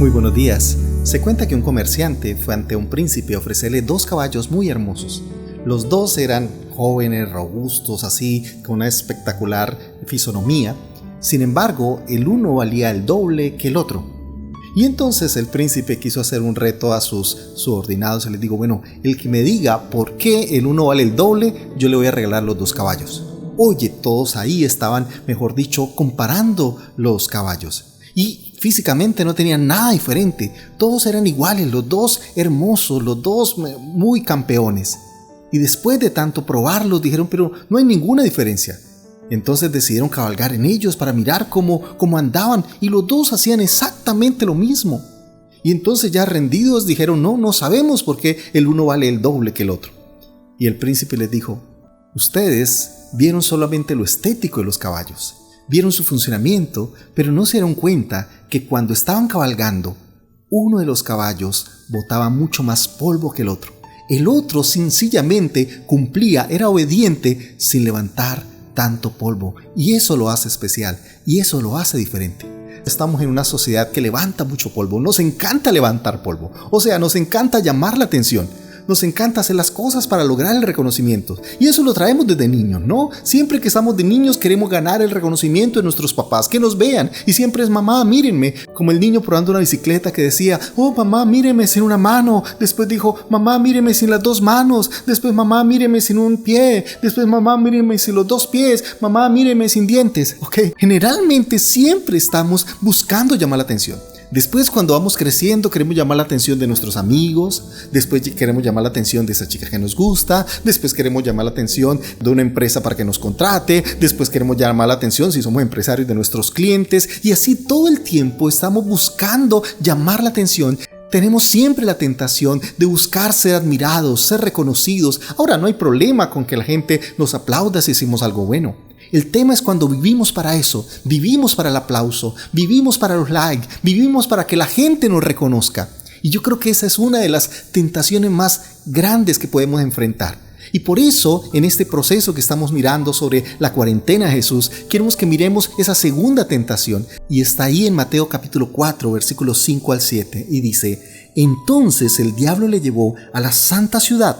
Muy buenos días. Se cuenta que un comerciante fue ante un príncipe a ofrecerle 2 caballos muy hermosos. Los 2 eran jóvenes, robustos, así, con una espectacular fisonomía. Sin embargo, el uno valía el doble que el otro. Y entonces el príncipe quiso hacer un reto a sus subordinados y les dijo, bueno, el que me diga por qué el uno vale el doble, yo le voy a regalar los 2 caballos. Oye, todos ahí estaban, mejor dicho, comparando los caballos. Y físicamente no tenían nada diferente, todos eran iguales, los 2 hermosos, los 2 muy campeones. Y después de tanto probarlos dijeron, pero no hay ninguna diferencia. Entonces decidieron cabalgar en ellos para mirar cómo andaban, y los 2 hacían exactamente lo mismo. Y entonces ya rendidos dijeron, no sabemos por qué el uno vale el doble que el otro. Y el príncipe les dijo, ustedes vieron solamente lo estético de los caballos. Vieron su funcionamiento, pero no se dieron cuenta que cuando estaban cabalgando, uno de los caballos botaba mucho más polvo que el otro. El otro sencillamente cumplía, era obediente sin levantar tanto polvo. Y eso lo hace especial, y eso lo hace diferente. Estamos en una sociedad que levanta mucho polvo, nos encanta levantar polvo. O sea, nos encanta llamar la atención. Nos encanta hacer las cosas para lograr el reconocimiento. Y eso lo traemos desde niños, ¿no? Siempre que estamos de niños queremos ganar el reconocimiento de nuestros papás, que nos vean. Y siempre es mamá, mírenme. Como el niño probando una bicicleta que decía, oh mamá, míreme sin una mano. Después dijo, mamá, míreme sin las 2 manos. Después, mamá, míreme sin un pie. Después, mamá, míreme sin los 2 pies. Mamá, míreme sin dientes. Ok, generalmente siempre estamos buscando llamar la atención. Después, cuando vamos creciendo, queremos llamar la atención de nuestros amigos. Después queremos llamar la atención de esa chica que nos gusta. Después queremos llamar la atención de una empresa para que nos contrate. Después queremos llamar la atención, si somos empresarios, de nuestros clientes. Y así todo el tiempo estamos buscando llamar la atención. Tenemos siempre la tentación de buscar ser admirados, ser reconocidos. Ahora, no hay problema con que la gente nos aplauda si hicimos algo bueno. El tema es cuando vivimos para eso, vivimos para el aplauso, vivimos para los likes, vivimos para que la gente nos reconozca. Y yo creo que esa es una de las tentaciones más grandes que podemos enfrentar. Y por eso, en este proceso que estamos mirando sobre la cuarentena de Jesús, queremos que miremos esa segunda tentación. Y está ahí en Mateo capítulo 4, versículos 5 al 7. Y dice, entonces el diablo le llevó a la santa ciudad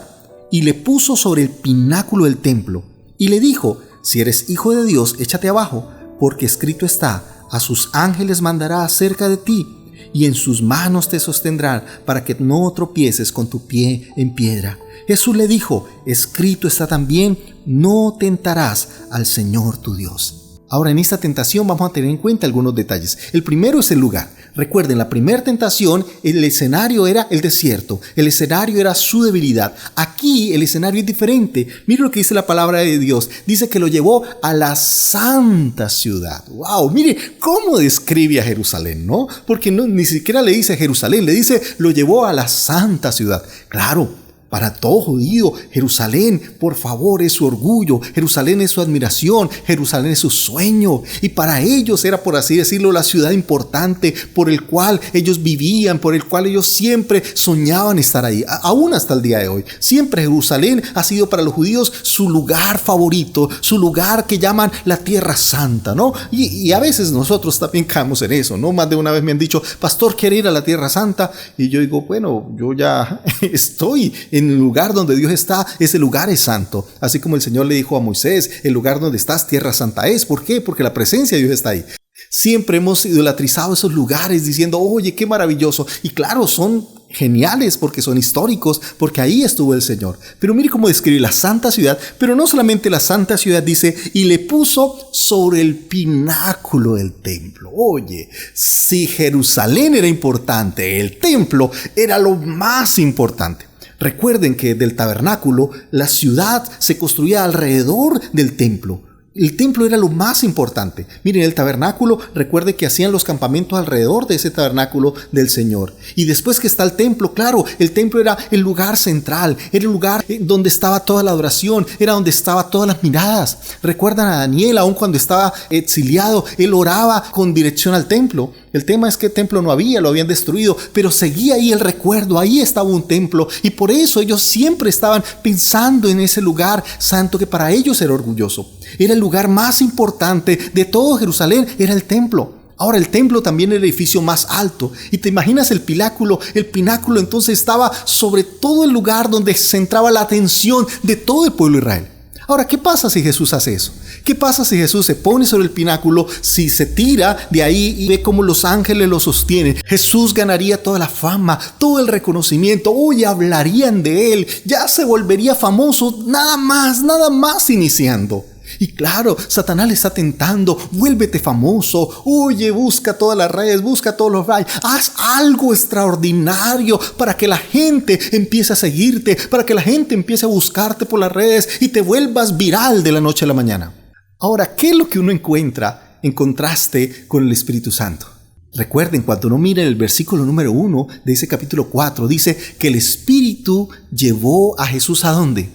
y le puso sobre el pináculo del templo. Y le dijo, si eres hijo de Dios, échate abajo, porque escrito está, a sus ángeles mandará acerca de ti, y en sus manos te sostendrán, para que no tropieces con tu pie en piedra. Jesús le dijo, escrito está también, no tentarás al Señor tu Dios. Ahora, en esta tentación vamos a tener en cuenta algunos detalles. El primero es el lugar. Recuerden, la primera tentación, el escenario era el desierto. El escenario era su debilidad. Aquí el escenario es diferente. Mire lo que dice la palabra de Dios. Dice que lo llevó a la santa ciudad. ¡Wow! Mire cómo describe a Jerusalén, ¿no? Porque ni siquiera le dice Jerusalén, le dice lo llevó a la santa ciudad. Claro. Para todo judío, Jerusalén, por favor, es su orgullo, Jerusalén es su admiración, Jerusalén es su sueño. Y para ellos era, por así decirlo, la ciudad importante por el cual ellos vivían, por el cual ellos siempre soñaban estar ahí, aún hasta el día de hoy. Siempre Jerusalén ha sido para los judíos su lugar favorito, su lugar que llaman la Tierra Santa, ¿no? Y a veces nosotros también caemos en eso, ¿no? Más de una vez me han dicho, pastor, ¿quiere ir a la Tierra Santa? Y yo digo, bueno, yo ya estoy en el lugar donde Dios está, ese lugar es santo. Así como el Señor le dijo a Moisés, el lugar donde estás, tierra santa es. ¿Por qué? Porque la presencia de Dios está ahí. Siempre hemos idolatrizado esos lugares diciendo, oye, qué maravilloso. Y claro, son geniales porque son históricos, porque ahí estuvo el Señor. Pero mire cómo describe la santa ciudad, pero no solamente la santa ciudad, dice, y le puso sobre el pináculo del templo. Oye, si Jerusalén era importante, el templo era lo más importante. Recuerden que del tabernáculo la ciudad se construía alrededor del templo. El templo era lo más importante. Miren, el tabernáculo, recuerde que hacían los campamentos alrededor de ese tabernáculo del Señor. Y después que está el templo, claro, el templo era el lugar central, era el lugar donde estaba toda la adoración, era donde estaban todas las miradas. Recuerdan a Daniel, aun cuando estaba exiliado, él oraba con dirección al templo. El tema es que el templo no había, lo habían destruido, pero seguía ahí el recuerdo, ahí estaba un templo. Y por eso ellos siempre estaban pensando en ese lugar santo que para ellos era orgulloso. Era el lugar más importante de todo Jerusalén, era el templo. Ahora, el templo también era el edificio más alto. Y te imaginas el pináculo. El pináculo entonces estaba sobre todo el lugar donde se centraba la atención de todo el pueblo de Israel. Ahora, ¿qué pasa si Jesús hace eso? ¿Qué pasa si Jesús se pone sobre el pináculo, si se tira de ahí y ve cómo los ángeles lo sostienen? Jesús ganaría toda la fama, todo el reconocimiento. Uy, hablarían de él. Ya se volvería famoso nada más iniciando. Y claro, Satanás le está tentando, vuélvete famoso, oye, busca todas las redes, busca todos los likes, haz algo extraordinario para que la gente empiece a seguirte, para que la gente empiece a buscarte por las redes y te vuelvas viral de la noche a la mañana. Ahora, ¿qué es lo que uno encuentra en contraste con el Espíritu Santo? Recuerden, cuando uno mira el versículo número 1 de ese capítulo 4, dice que el Espíritu llevó a Jesús ¿a dónde?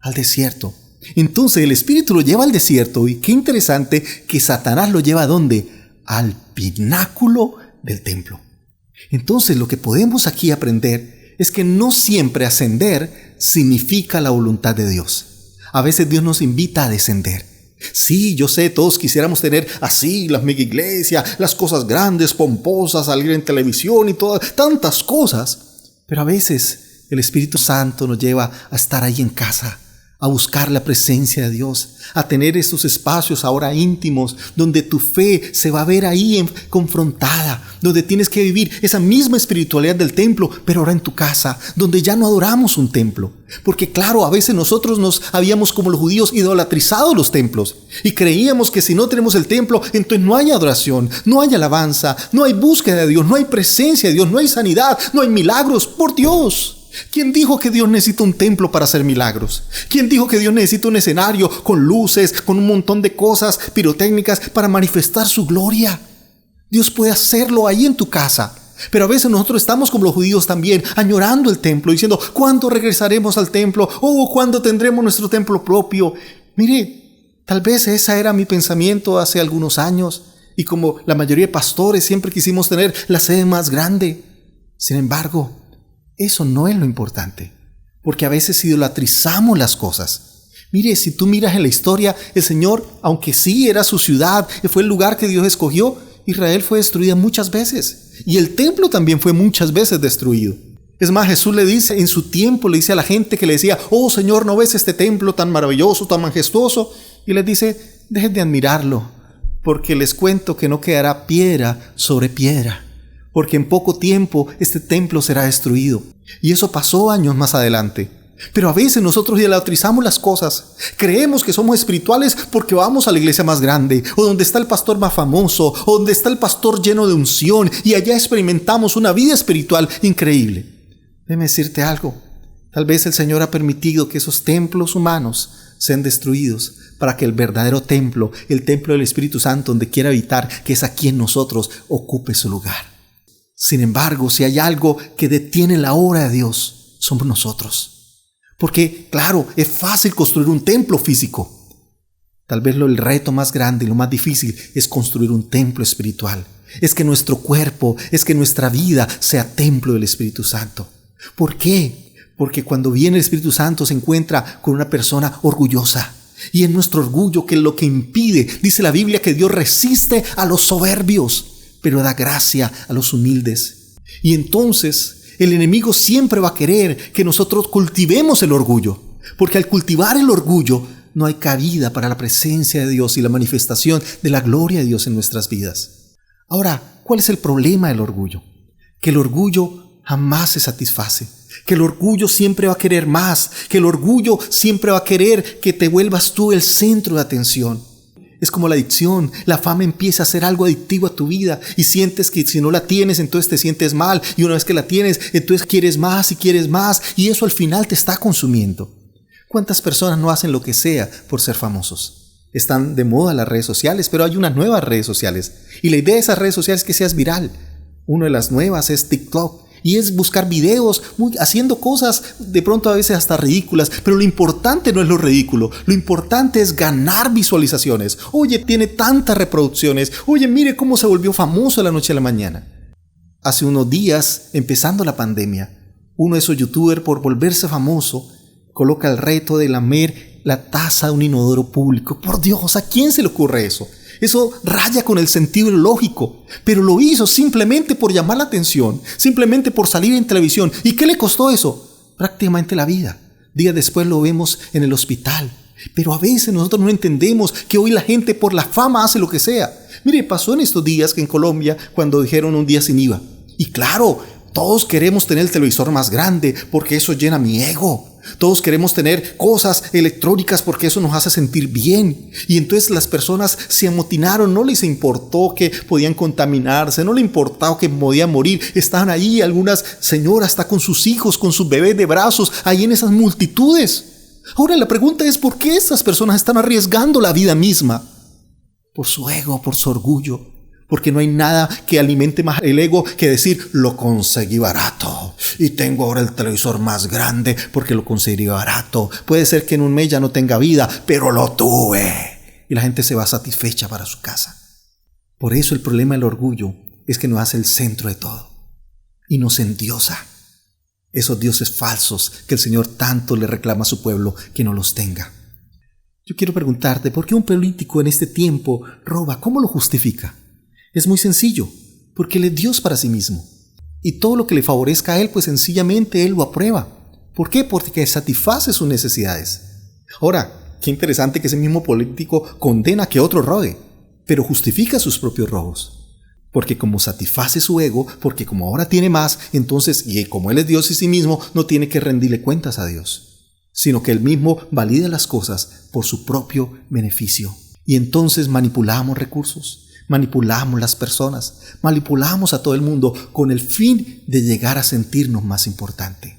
Al desierto. Entonces el Espíritu lo lleva al desierto y qué interesante que Satanás lo lleva ¿a dónde? Al pináculo del templo. Entonces lo que podemos aquí aprender es que no siempre ascender significa la voluntad de Dios. A veces Dios nos invita a descender. Sí, yo sé, todos quisiéramos tener así las mega iglesias, las cosas grandes, pomposas, salir en televisión y todas, tantas cosas. Pero a veces el Espíritu Santo nos lleva a estar ahí en casa, a buscar la presencia de Dios, a tener esos espacios ahora íntimos donde tu fe se va a ver ahí confrontada, donde tienes que vivir esa misma espiritualidad del templo, pero ahora en tu casa, donde ya no adoramos un templo. Porque claro, a veces nosotros nos habíamos como los judíos idolatrizado los templos y creíamos que si no tenemos el templo, entonces no hay adoración, no hay alabanza, no hay búsqueda de Dios, no hay presencia de Dios, no hay sanidad, no hay milagros. Por Dios, ¿quién dijo que Dios necesita un templo para hacer milagros? ¿Quién dijo que Dios necesita un escenario con luces, con un montón de cosas pirotécnicas para manifestar su gloria? Dios puede hacerlo ahí en tu casa. Pero a veces nosotros estamos como los judíos también, añorando el templo, diciendo, ¿cuándo regresaremos al templo? ¿Cuándo tendremos nuestro templo propio? Mire, tal vez ese era mi pensamiento hace algunos años. Y como la mayoría de pastores siempre quisimos tener la sede más grande. Sin embargo, eso no es lo importante, porque a veces idolatrizamos las cosas. Mire, si tú miras en la historia, el Señor, aunque sí era su ciudad, fue el lugar que Dios escogió, Israel fue destruida muchas veces. Y el templo también fue muchas veces destruido. Es más, Jesús le dice, en su tiempo le dice a la gente que le decía, oh Señor, ¿no ves este templo tan maravilloso, tan majestuoso? Y les dice, dejen de admirarlo, porque les cuento que no quedará piedra sobre piedra. Porque en poco tiempo este templo será destruido. Y eso pasó años más adelante. Pero a veces nosotros idolatrizamos las cosas. Creemos que somos espirituales porque vamos a la iglesia más grande, o donde está el pastor más famoso, o donde está el pastor lleno de unción, y allá experimentamos una vida espiritual increíble. Déjame decirte algo. Tal vez el Señor ha permitido que esos templos humanos sean destruidos para que el verdadero templo, el templo del Espíritu Santo, donde quiera habitar, que es aquí en nosotros, ocupe su lugar. Sin embargo, si hay algo que detiene la obra de Dios, somos nosotros. Porque, claro, es fácil construir un templo físico. Tal vez el reto más grande y lo más difícil es construir un templo espiritual. Es que nuestro cuerpo, es que nuestra vida sea templo del Espíritu Santo. ¿Por qué? Porque cuando viene el Espíritu Santo se encuentra con una persona orgullosa. Y es nuestro orgullo que es lo que impide. Dice la Biblia que Dios resiste a los soberbios, pero da gracia a los humildes. Y entonces el enemigo siempre va a querer que nosotros cultivemos el orgullo, porque al cultivar el orgullo no hay cabida para la presencia de Dios y la manifestación de la gloria de Dios en nuestras vidas. Ahora, ¿cuál es el problema del orgullo? Que el orgullo jamás se satisface, que el orgullo siempre va a querer más, que el orgullo siempre va a querer que te vuelvas tú el centro de atención. Es como la adicción, la fama empieza a ser algo adictivo a tu vida y sientes que si no la tienes entonces te sientes mal, y una vez que la tienes entonces quieres más y eso al final te está consumiendo. ¿Cuántas personas no hacen lo que sea por ser famosos? Están de moda las redes sociales, pero hay unas nuevas redes sociales y la idea de esas redes sociales es que seas viral. Una de las nuevas es TikTok. Y es buscar videos haciendo cosas de pronto a veces hasta ridículas. Pero lo importante no es lo ridículo. Lo importante es ganar visualizaciones. Oye, tiene tantas reproducciones. Oye, mire cómo se volvió famoso de la noche a la mañana. Hace unos días, empezando la pandemia, uno de esos youtubers, por volverse famoso, coloca el reto de lamer la taza de un inodoro público. Por Dios, ¿a quién se le ocurre eso? Eso raya con el sentido lógico, pero lo hizo simplemente por llamar la atención, simplemente por salir en televisión. ¿Y qué le costó eso? Prácticamente la vida. Días después lo vemos en el hospital. Pero a veces nosotros no entendemos que hoy la gente por la fama hace lo que sea. Mire, pasó en estos días que en Colombia cuando dijeron un día sin IVA. Y claro, todos queremos tener el televisor más grande porque eso llena mi ego. Todos queremos tener cosas electrónicas porque eso nos hace sentir bien. Y entonces las personas se amotinaron, no les importó que podían contaminarse, no les importaba que podían morir. Estaban allí algunas señoras, hasta con sus hijos, con sus bebés de brazos, ahí en esas multitudes. Ahora la pregunta es, ¿por qué estas personas están arriesgando la vida misma? Por su ego, por su orgullo. Porque no hay nada que alimente más el ego que decir, lo conseguí barato y tengo ahora el televisor más grande porque lo conseguí barato. Puede ser que en un mes ya no tenga vida, pero lo tuve. Y la gente se va satisfecha para su casa. Por eso el problema del orgullo es que nos hace el centro de todo y nos endiosa. Esos dioses falsos que el Señor tanto le reclama a su pueblo que no los tenga. Yo quiero preguntarte, ¿por qué un político en este tiempo roba? ¿Cómo lo justifica? Es muy sencillo, porque Él es Dios para sí mismo. Y todo lo que le favorezca a Él, pues sencillamente Él lo aprueba. ¿Por qué? Porque satisface sus necesidades. Ahora, qué interesante que ese mismo político condena que otro robe, pero justifica sus propios robos. Porque como satisface su ego, porque como ahora tiene más, entonces, y como Él es Dios en sí mismo, no tiene que rendirle cuentas a Dios, sino que Él mismo valida las cosas por su propio beneficio. Y entonces manipulamos recursos. Manipulamos las personas, manipulamos a todo el mundo con el fin de llegar a sentirnos más importante.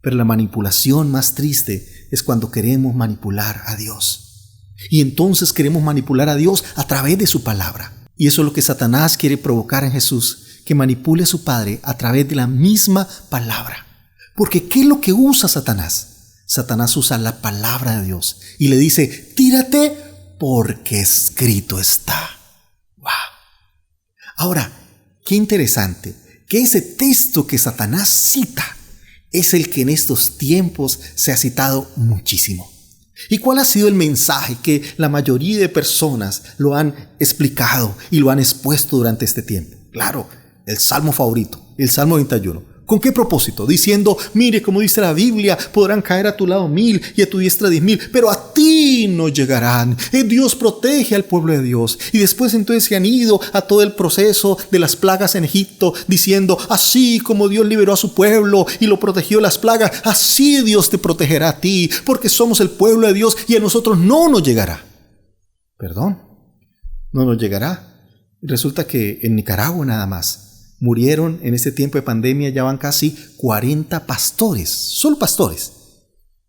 Pero la manipulación más triste es cuando queremos manipular a Dios. Y entonces queremos manipular a Dios a través de su palabra. Y eso es lo que Satanás quiere provocar en Jesús, que manipule a su Padre a través de la misma palabra. Porque ¿qué es lo que usa Satanás? Satanás usa la palabra de Dios y le dice, tírate porque escrito está. Ahora, qué interesante que ese texto que Satanás cita es el que en estos tiempos se ha citado muchísimo. ¿Y cuál ha sido el mensaje que la mayoría de personas lo han explicado y lo han expuesto durante este tiempo? Claro, el salmo favorito, el Salmo 21. ¿Con qué propósito? Diciendo, mire, como dice la Biblia, podrán caer a tu lado 1000 y a tu diestra 10,000, pero a ti no llegarán. Dios protege al pueblo de Dios. Y después entonces se han ido a todo el proceso de las plagas en Egipto, diciendo, así como Dios liberó a su pueblo y lo protegió de las plagas, así Dios te protegerá a ti, porque somos el pueblo de Dios y a nosotros no nos llegará. Perdón, no nos llegará. Resulta que en Nicaragua nada más murieron en este tiempo de pandemia, ya van casi 40 pastores, solo pastores.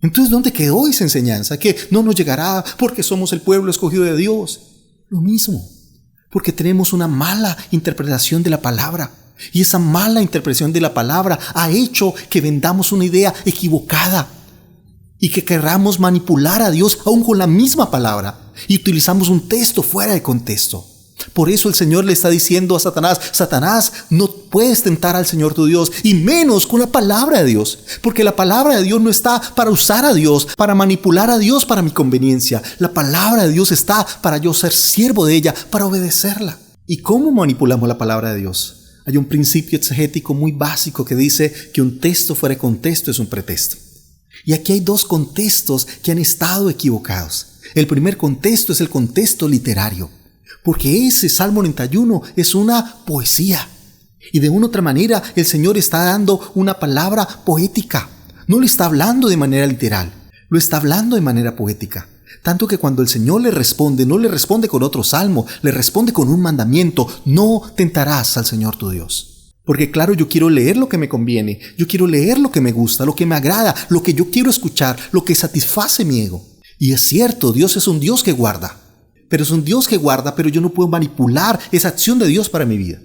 Entonces, ¿dónde quedó esa enseñanza? Que no nos llegará porque somos el pueblo escogido de Dios. Lo mismo, porque tenemos una mala interpretación de la palabra. Y esa mala interpretación de la palabra ha hecho que vendamos una idea equivocada y que querramos manipular a Dios aún con la misma palabra y utilizamos un texto fuera de contexto. Por eso el Señor le está diciendo a Satanás, Satanás, no puedes tentar al Señor tu Dios, y menos con la palabra de Dios, porque la palabra de Dios no está para usar a Dios, para manipular a Dios para mi conveniencia. La palabra de Dios está para yo ser siervo de ella, para obedecerla. ¿Y cómo manipulamos la palabra de Dios? Hay un principio exegético muy básico que dice que un texto fuera de contexto es un pretexto. Y aquí hay dos contextos que han estado equivocados. El primer contexto es el contexto literario. Porque ese Salmo 91 es una poesía. Y de una u otra manera el Señor está dando una palabra poética. No le está hablando de manera literal, lo está hablando de manera poética. Tanto que cuando el Señor le responde, no le responde con otro salmo, le responde con un mandamiento: no tentarás al Señor tu Dios. Porque claro, yo quiero leer lo que me conviene, yo quiero leer lo que me gusta, lo que me agrada, lo que yo quiero escuchar, lo que satisface mi ego. Y es cierto, Dios es un Dios que guarda. Pero es un Dios que guarda, pero yo no puedo manipular esa acción de Dios para mi vida.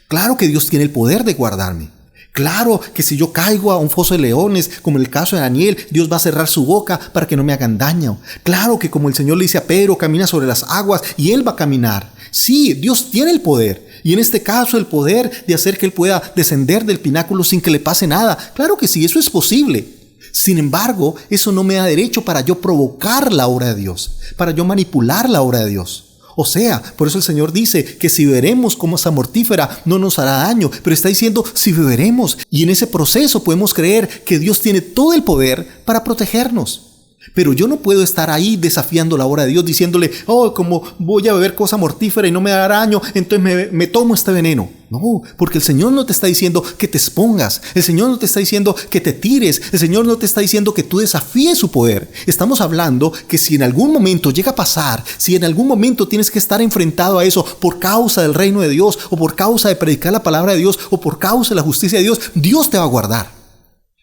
Claro que Dios tiene el poder de guardarme. Claro que si yo caigo a un foso de leones, como en el caso de Daniel, Dios va a cerrar su boca para que no me hagan daño. Claro que como el Señor le dice a Pedro, camina sobre las aguas y él va a caminar. Sí, Dios tiene el poder. Y en este caso el poder de hacer que él pueda descender del pináculo sin que le pase nada. Claro que sí, eso es posible. Sin embargo, eso no me da derecho para yo provocar la obra de Dios, para yo manipular la obra de Dios, O sea, por eso el Señor dice que si beberemos como esa mortífera no nos hará daño, pero está diciendo si beberemos, y en ese proceso podemos creer que Dios tiene todo el poder para protegernos. Pero yo no puedo estar ahí desafiando la obra de Dios diciéndole, oh, como voy a beber cosa mortífera y no me dará daño, entonces me tomo este veneno. No, porque el Señor no te está diciendo que te expongas, el Señor no te está diciendo que te tires, el Señor no te está diciendo que tú desafíes su poder. Estamos hablando que si en algún momento llega a pasar, si en algún momento tienes que estar enfrentado a eso por causa del reino de Dios, o por causa de predicar la palabra de Dios, o por causa de la justicia de Dios, Dios te va a guardar.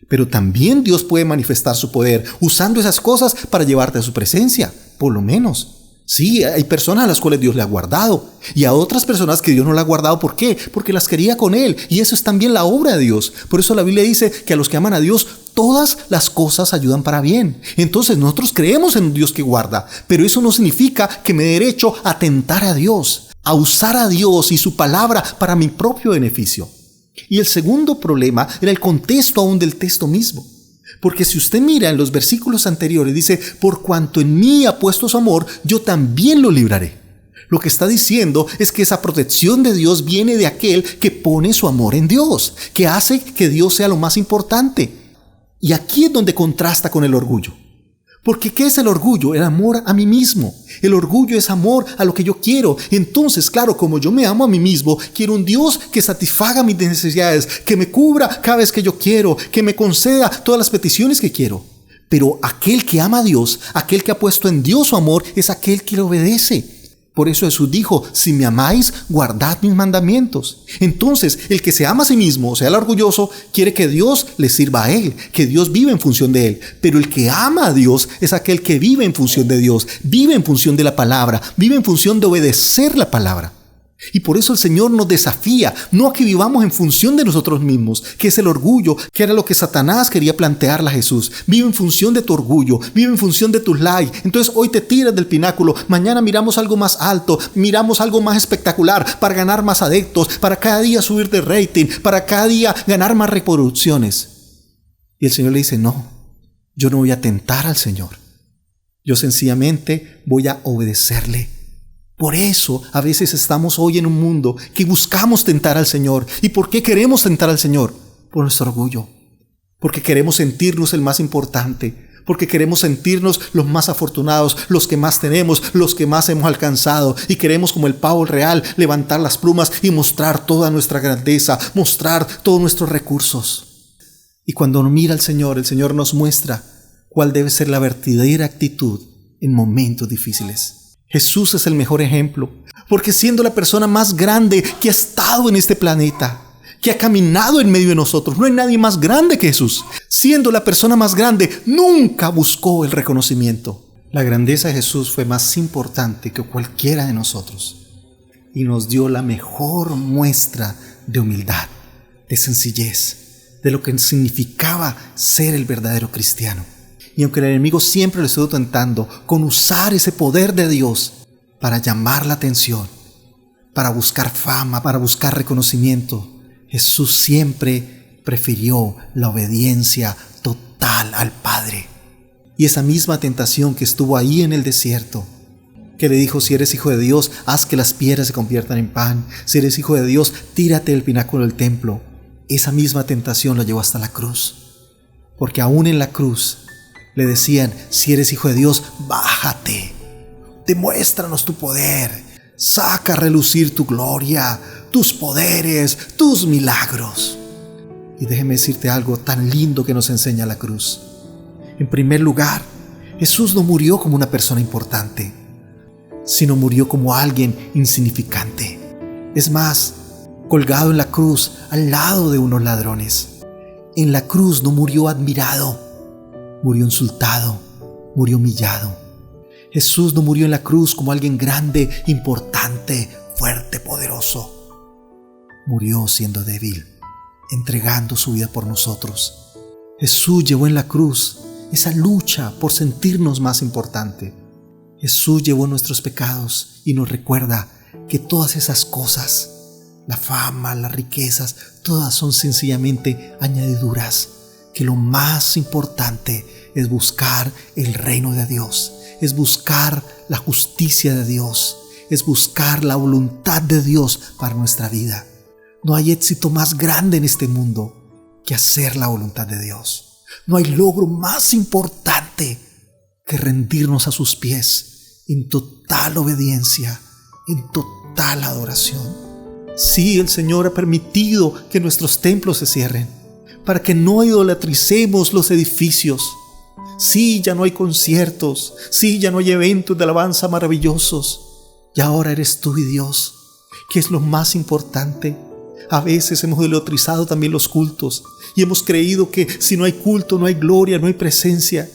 Pero también Dios puede manifestar su poder usando esas cosas para llevarte a su presencia, por lo menos. Sí, hay personas a las cuales Dios le ha guardado y a otras personas que Dios no le ha guardado. ¿Por qué? Porque las quería con Él, y eso es también la obra de Dios. Por eso la Biblia dice que a los que aman a Dios todas las cosas ayudan para bien. Entonces nosotros creemos en un Dios que guarda, pero eso no significa que me dé derecho a tentar a Dios, a usar a Dios y su palabra para mi propio beneficio. Y el segundo problema era el contexto aún del texto mismo. Porque si usted mira en los versículos anteriores, dice, por cuanto en mí ha puesto su amor, yo también lo libraré. Lo que está diciendo es que esa protección de Dios viene de aquel que pone su amor en Dios, que hace que Dios sea lo más importante. Y aquí es donde contrasta con el orgullo. Porque ¿qué es el orgullo? El amor a mí mismo. El orgullo es amor a lo que yo quiero. Entonces, claro, como yo me amo a mí mismo, quiero un Dios que satisfaga mis necesidades, que me cubra cada vez que yo quiero, que me conceda todas las peticiones que quiero. Pero aquel que ama a Dios, aquel que ha puesto en Dios su amor, es aquel que le obedece. Por eso Jesús dijo, si me amáis, guardad mis mandamientos. Entonces, el que se ama a sí mismo, o sea, el orgulloso, quiere que Dios le sirva a él, que Dios vive en función de él. Pero el que ama a Dios es aquel que vive en función de Dios, vive en función de la palabra, vive en función de obedecer la palabra. Y por eso el Señor nos desafía, no a que vivamos en función de nosotros mismos, que es el orgullo, que era lo que Satanás quería plantearle a Jesús. Vive en función de tu orgullo, vive en función de tus likes. Entonces hoy te tiras del pináculo, mañana miramos algo más alto, miramos algo más espectacular para ganar más adeptos, para cada día subir de rating, para cada día ganar más reproducciones. Y el Señor le dice, no, yo no voy a tentar al Señor. Yo sencillamente voy a obedecerle. Por eso a veces estamos hoy en un mundo que buscamos tentar al Señor. ¿Y por qué queremos tentar al Señor? Por nuestro orgullo. Porque queremos sentirnos el más importante. Porque queremos sentirnos los más afortunados, los que más tenemos, los que más hemos alcanzado. Y queremos, como el pavo real, levantar las plumas y mostrar toda nuestra grandeza, mostrar todos nuestros recursos. Y cuando uno mira al Señor, el Señor nos muestra cuál debe ser la verdadera actitud en momentos difíciles. Jesús es el mejor ejemplo, porque siendo la persona más grande que ha estado en este planeta, que ha caminado en medio de nosotros, no hay nadie más grande que Jesús. Siendo la persona más grande, nunca buscó el reconocimiento. La grandeza de Jesús fue más importante que cualquiera de nosotros y nos dio la mejor muestra de humildad, de sencillez, de lo que significaba ser el verdadero cristiano. Y aunque el enemigo siempre lo estuvo tentando con usar ese poder de Dios para llamar la atención, para buscar fama, para buscar reconocimiento, Jesús siempre prefirió la obediencia total al Padre. Y esa misma tentación que estuvo ahí en el desierto, que le dijo, si eres hijo de Dios, haz que las piedras se conviertan en pan. Si eres hijo de Dios, tírate del pináculo del templo. Esa misma tentación lo llevó hasta la cruz. Porque aún en la cruz le decían, si eres hijo de Dios, bájate, demuéstranos tu poder, saca a relucir tu gloria, tus poderes, tus milagros. Y déjeme decirte algo tan lindo que nos enseña la cruz. En primer lugar, Jesús no murió como una persona importante, sino murió como alguien insignificante. Es más, colgado en la cruz al lado de unos ladrones. En la cruz no murió admirado, murió insultado, murió humillado. Jesús no murió en la cruz como alguien grande, importante, fuerte, poderoso. Murió siendo débil, entregando su vida por nosotros. Jesús llevó en la cruz esa lucha por sentirnos más importante. Jesús llevó nuestros pecados y nos recuerda que todas esas cosas, la fama, las riquezas, todas son sencillamente añadiduras. Que lo más importante es buscar el reino de Dios, es buscar la justicia de Dios, es buscar la voluntad de Dios para nuestra vida. No hay éxito más grande en este mundo que hacer la voluntad de Dios. No hay logro más importante que rendirnos a sus pies en total obediencia, en total adoración. Sí, el Señor ha permitido que nuestros templos se cierren para que no idolatricemos los edificios. Sí, ya no hay conciertos. Sí, ya no hay eventos de alabanza maravillosos. Y ahora eres tú y Dios, que es lo más importante. A veces hemos idolatrado también los cultos y hemos creído que si no hay culto, no hay gloria, no hay presencia.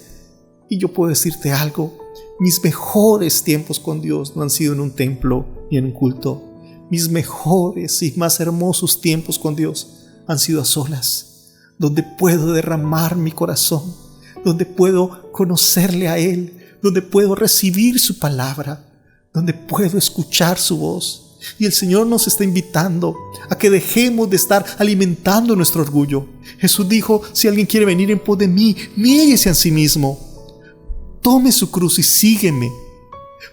Y yo puedo decirte algo, mis mejores tiempos con Dios no han sido en un templo ni en un culto. Mis mejores y más hermosos tiempos con Dios han sido a solas, donde puedo derramar mi corazón, donde puedo conocerle a Él, donde puedo recibir su palabra, donde puedo escuchar su voz. Y el Señor nos está invitando a que dejemos de estar alimentando nuestro orgullo. Jesús dijo, si alguien quiere venir en pos de mí, niéguese a sí mismo. Tome su cruz y sígueme.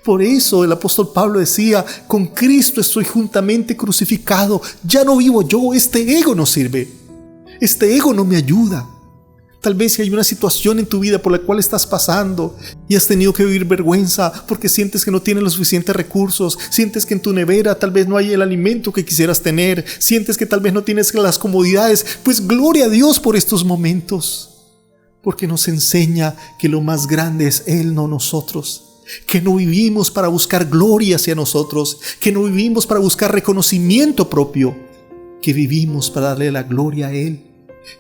Por eso el apóstol Pablo decía, con Cristo estoy juntamente crucificado. Ya no vivo yo, este ego no sirve. Este ego no me ayuda. Tal vez si hay una situación en tu vida por la cual estás pasando y has tenido que vivir vergüenza porque sientes que no tienes los suficientes recursos, sientes que en tu nevera tal vez no hay el alimento que quisieras tener, sientes que tal vez no tienes las comodidades, pues gloria a Dios por estos momentos, porque nos enseña que lo más grande es Él, no nosotros, que no vivimos para buscar gloria hacia nosotros, que no vivimos para buscar reconocimiento propio, que vivimos para darle la gloria a Él.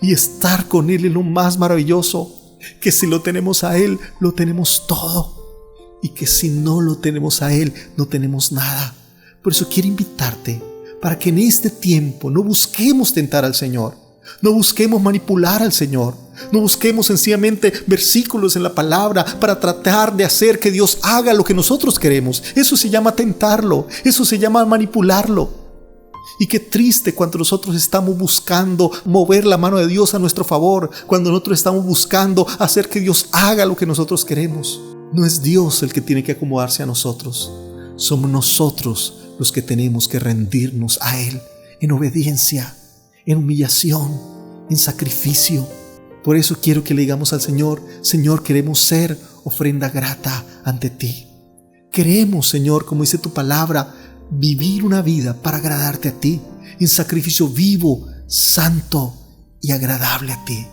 Y estar con Él es lo más maravilloso, que si lo tenemos a Él, lo tenemos todo, y que si no lo tenemos a Él, no tenemos nada. Por eso quiero invitarte para que en este tiempo no busquemos tentar al Señor, no busquemos manipular al Señor, no busquemos sencillamente versículos en la palabra para tratar de hacer que Dios haga lo que nosotros queremos. Eso se llama tentarlo, eso se llama manipularlo. Y qué triste cuando nosotros estamos buscando mover la mano de Dios a nuestro favor, cuando nosotros estamos buscando hacer que Dios haga lo que nosotros queremos. No es Dios el que tiene que acomodarse a nosotros. Somos nosotros los que tenemos que rendirnos a Él en obediencia, en humillación, en sacrificio. Por eso quiero que le digamos al Señor, Señor, queremos ser ofrenda grata ante ti. Queremos, Señor, como dice tu palabra, vivir una vida para agradarte a ti, en sacrificio vivo, santo y agradable a ti.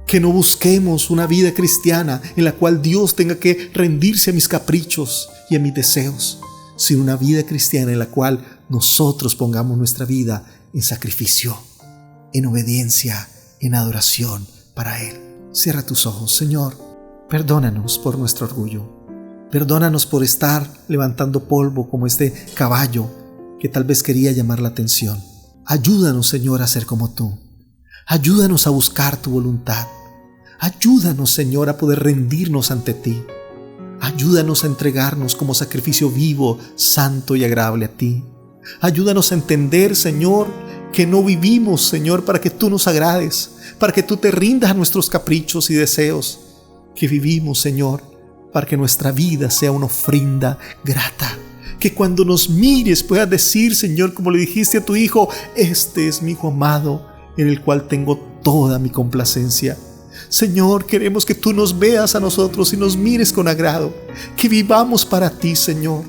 Que no busquemos una vida cristiana en la cual Dios tenga que rendirse a mis caprichos y a mis deseos, sino una vida cristiana en la cual nosotros pongamos nuestra vida en sacrificio, en obediencia, en adoración para Él. Cierra tus ojos, Señor. Perdónanos por nuestro orgullo. Perdónanos por estar levantando polvo como este caballo que tal vez quería llamar la atención. Ayúdanos, Señor, a ser como tú. Ayúdanos a buscar tu voluntad. Ayúdanos, Señor, a poder rendirnos ante ti. Ayúdanos a entregarnos como sacrificio vivo, santo y agradable a ti. Ayúdanos a entender, Señor, que no vivimos, Señor, para que tú nos agrades, para que tú te rindas a nuestros caprichos y deseos. Que vivimos, Señor, para que nuestra vida sea una ofrenda grata. Que cuando nos mires puedas decir, Señor, como le dijiste a tu Hijo, este es mi Hijo amado, en el cual tengo toda mi complacencia. Señor, queremos que tú nos veas a nosotros y nos mires con agrado. Que vivamos para ti, Señor.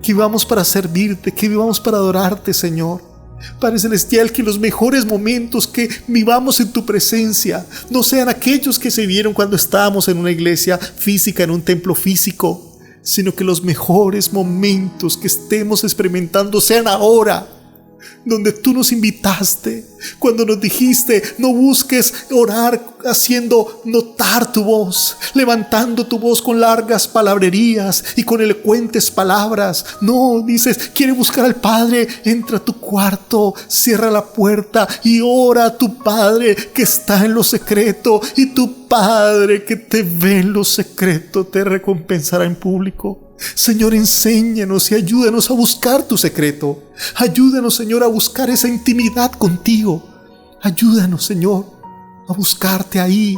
Que vivamos para servirte, que vivamos para adorarte, Señor. Padre Celestial, que los mejores momentos que vivamos en tu presencia no sean aquellos que se vieron cuando estábamos en una iglesia física, en un templo físico, sino que los mejores momentos que estemos experimentando sean ahora, donde tú nos invitaste, cuando nos dijiste, no busques orar haciendo notar tu voz, levantando tu voz con largas palabrerías y con elocuentes palabras. No, dices, quiere buscar al Padre, entra a tu cuarto, cierra la puerta y ora a tu Padre que está en lo secreto, y tu Padre que te ve en lo secreto te recompensará en público. Señor, enséñanos y ayúdanos a buscar tu secreto. Ayúdanos, Señor, a buscar esa intimidad contigo. Ayúdanos, Señor, a buscarte ahí,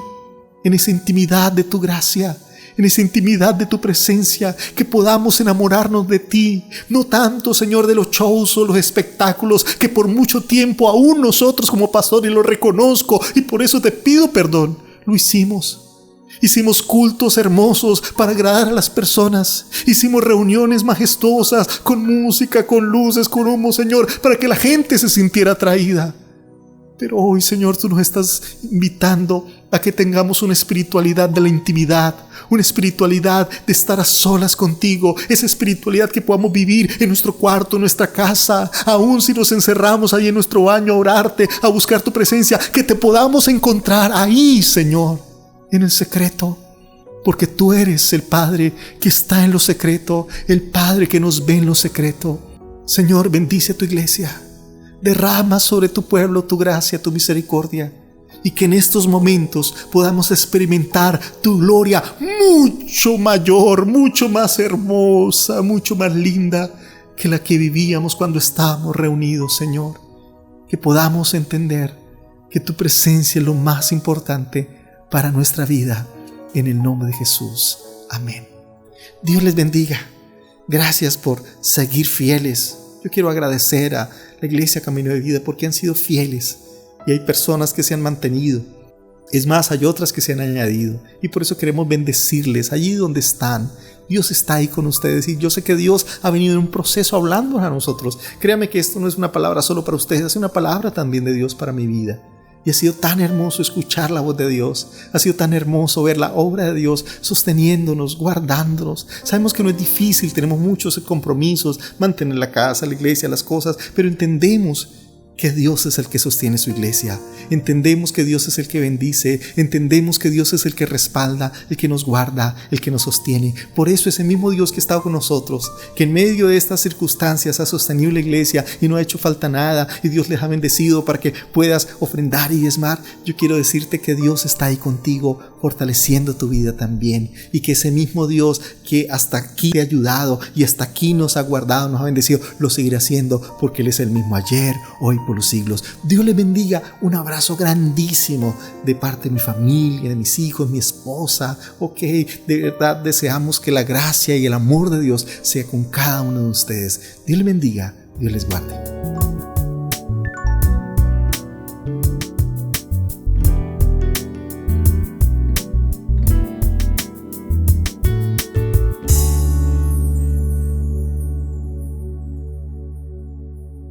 en esa intimidad de tu gracia, en esa intimidad de tu presencia, que podamos enamorarnos de ti, no tanto, Señor, de los shows o los espectáculos, que por mucho tiempo aún nosotros como pastores, y lo reconozco, y por eso te pido perdón, lo hicimos. Hicimos cultos hermosos para agradar a las personas. Hicimos reuniones majestuosas con música, con luces, con humo, Señor, para que la gente se sintiera atraída. Pero hoy, Señor, tú nos estás invitando a que tengamos una espiritualidad de la intimidad, una espiritualidad de estar a solas contigo, esa espiritualidad que podamos vivir en nuestro cuarto, en nuestra casa, aún si nos encerramos ahí en nuestro baño a orarte, a buscar tu presencia, que te podamos encontrar ahí, Señor, en el secreto, porque tú eres el Padre que está en lo secreto, el Padre que nos ve en lo secreto. Señor, bendice tu iglesia. Derrama sobre tu pueblo tu gracia, tu misericordia, y que en estos momentos podamos experimentar tu gloria mucho mayor, mucho más hermosa, mucho más linda que la que vivíamos cuando estábamos reunidos, Señor. Que podamos entender que tu presencia es lo más importante para nuestra vida, en el nombre de Jesús. Amén. Dios les bendiga. Gracias por seguir fieles. Yo quiero agradecer a la Iglesia Camino de Vida porque han sido fieles y hay personas que se han mantenido. Es más, hay otras que se han añadido y por eso queremos bendecirles allí donde están. Dios está ahí con ustedes y yo sé que Dios ha venido en un proceso hablando a nosotros. Créame que esto no es una palabra solo para ustedes, es una palabra también de Dios para mi vida. Y ha sido tan hermoso escuchar la voz de Dios. Ha sido tan hermoso ver la obra de Dios sosteniéndonos, guardándonos. Sabemos que no es difícil, tenemos muchos compromisos, mantener la casa, la iglesia, las cosas, pero entendemos que Dios es el que sostiene su iglesia. Entendemos que Dios es el que bendice. Entendemos que Dios es el que respalda, el que nos guarda, el que nos sostiene. Por eso ese mismo Dios que ha estado con nosotros, que en medio de estas circunstancias ha sostenido la iglesia y no ha hecho falta nada, y Dios les ha bendecido para que puedas ofrendar y diezmar, yo quiero decirte que Dios está ahí contigo, fortaleciendo tu vida también, y que ese mismo Dios que hasta aquí te ha ayudado y hasta aquí nos ha guardado, nos ha bendecido, lo seguirá haciendo, porque Él es el mismo ayer, hoy, por los siglos. Dios les bendiga. Un abrazo grandísimo de parte de mi familia, de mis hijos, mi esposa. De verdad deseamos que la gracia y el amor de Dios sea con cada uno de ustedes. Dios les bendiga. Dios les guarde.